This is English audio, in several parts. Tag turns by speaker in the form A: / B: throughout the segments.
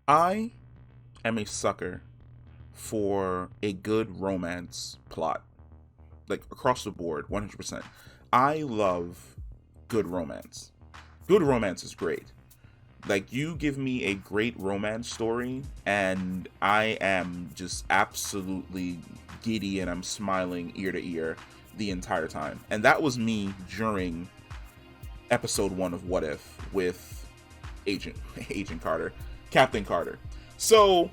A: I am a sucker for a good romance plot, like across the board, 100%. I love good romance. Good romance is great. Like, you give me a great romance story, and I am just absolutely giddy and I'm smiling ear to ear the entire time. And that was me during episode 1 of What If with Agent Agent Carter, Captain Carter. So,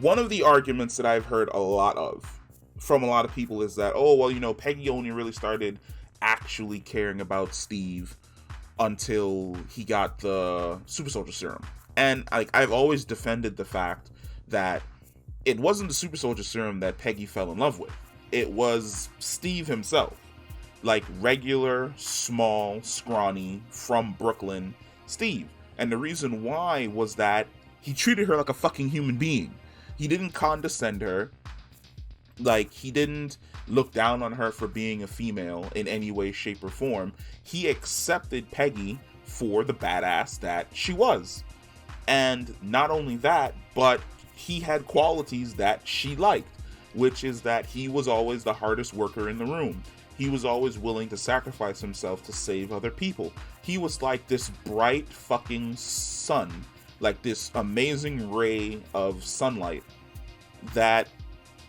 A: one of the arguments that I've heard a lot of from a lot of people is that, oh, well, Peggy only really started actually caring about Steve until he got the super soldier serum. And I've always defended the fact that it wasn't the super soldier serum that Peggy fell in love with. It was Steve himself. Like, regular, small, scrawny, from Brooklyn Steve. And the reason why was that he treated her like a fucking human being. He didn't condescend her. Like, he didn't look down on her for being a female in any way, shape, or form. He accepted Peggy for the badass that she was. And not only that, but he had qualities that she liked, which is that he was always the hardest worker in the room. He was always willing to sacrifice himself to save other people. He was like this bright fucking sun, like this amazing ray of sunlight that,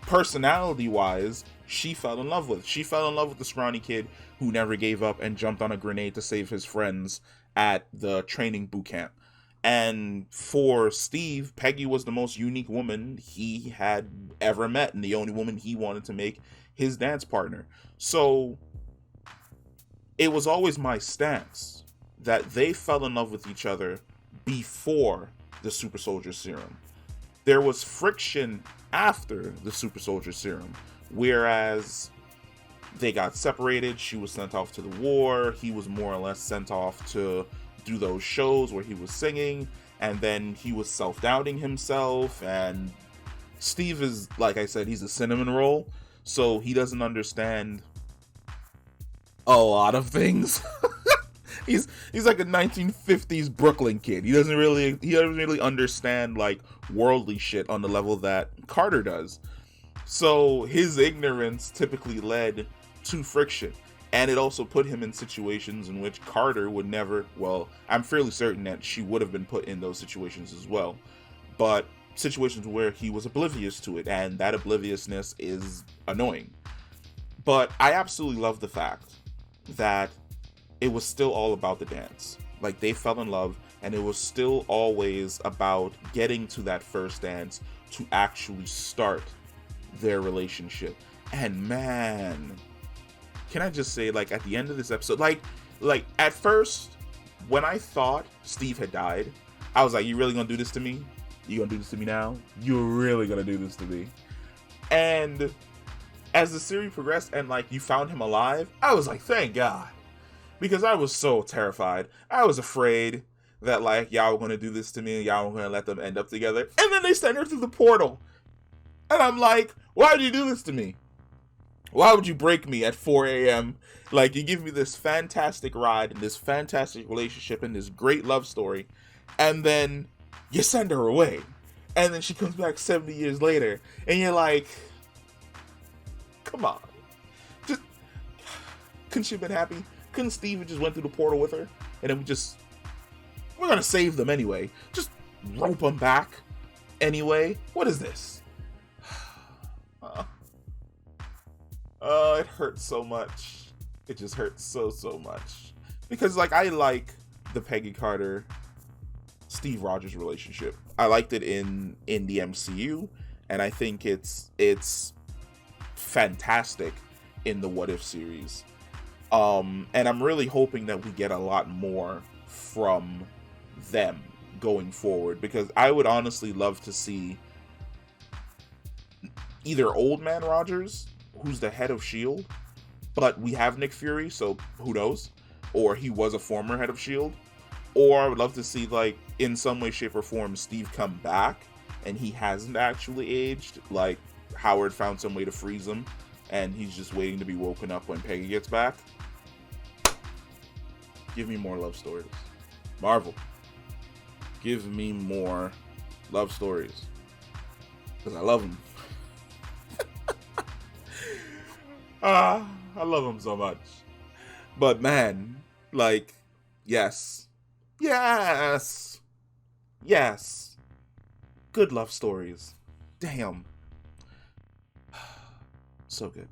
A: personality-wise, she fell in love with. She fell in love with the scrawny kid who never gave up and jumped on a grenade to save his friends at the training boot camp. And for Steve, Peggy was the most unique woman he had ever met, and the only woman he wanted to make his dance partner. So it was always my stance that they fell in love with each other before the super soldier serum. There was friction after the super soldier serum, whereas they got separated. She was sent off to the war. He was more or less sent off to do those shows where he was singing, and then he was self-doubting himself. And Steve is, like I said, he's a cinnamon roll, so he doesn't understand a lot of things. He's like a 1950s Brooklyn kid. He doesn't really understand like worldly shit on the level that Carter does. So his ignorance typically led to friction. And it also put him in situations in which Carter would never, well, I'm fairly certain that she would have been put in those situations as well. But situations where he was oblivious to it, and that obliviousness is annoying. But I absolutely love the fact that it was still all about the dance. Like, they fell in love, and it was still always about getting to that first dance to actually start their relationship. And man, can I just say, like, at the end of this episode, like at first, when I thought Steve had died, I was like, you really gonna do this to me? You gonna do this to me now? You're really gonna do this to me? And as the series progressed and, like, you found him alive, I was like, thank God. Because I was so terrified. I was afraid that, like, y'all were going to do this to me and y'all were going to let them end up together. And then they sent her through the portal. And I'm like, why would you do this to me? Why would you break me at 4 a.m.? Like, you give me this fantastic ride and this fantastic relationship and this great love story, and then you send her away. And then she comes back 70 years later. And you're like, come on. Just, couldn't she have been happy? Couldn't Steve have just went through the portal with her? And then we're gonna save them anyway. Just rope them back anyway. What is this? It hurts so much. It just hurts so much. Because, like, I like the Peggy Carter Steve Rodgers relationship. I liked it in the MCU, and I think it's fantastic in the What If series. And I'm really hoping that we get a lot more from them going forward, because I would honestly love to see either Old Man Rodgers, who's the head of S.H.I.E.L.D., but we have Nick Fury, so who knows, or he was a former head of S.H.I.E.L.D., or I would love to see, like, in some way, shape, or form, Steve come back and he hasn't actually aged, like Howard found some way to freeze him and he's just waiting to be woken up when Peggy gets back. Give me more love stories. Marvel, give me more love stories. Because I love them. I love them so much. But man, like, yes. Yes. Yes. Good love stories. Damn. So good.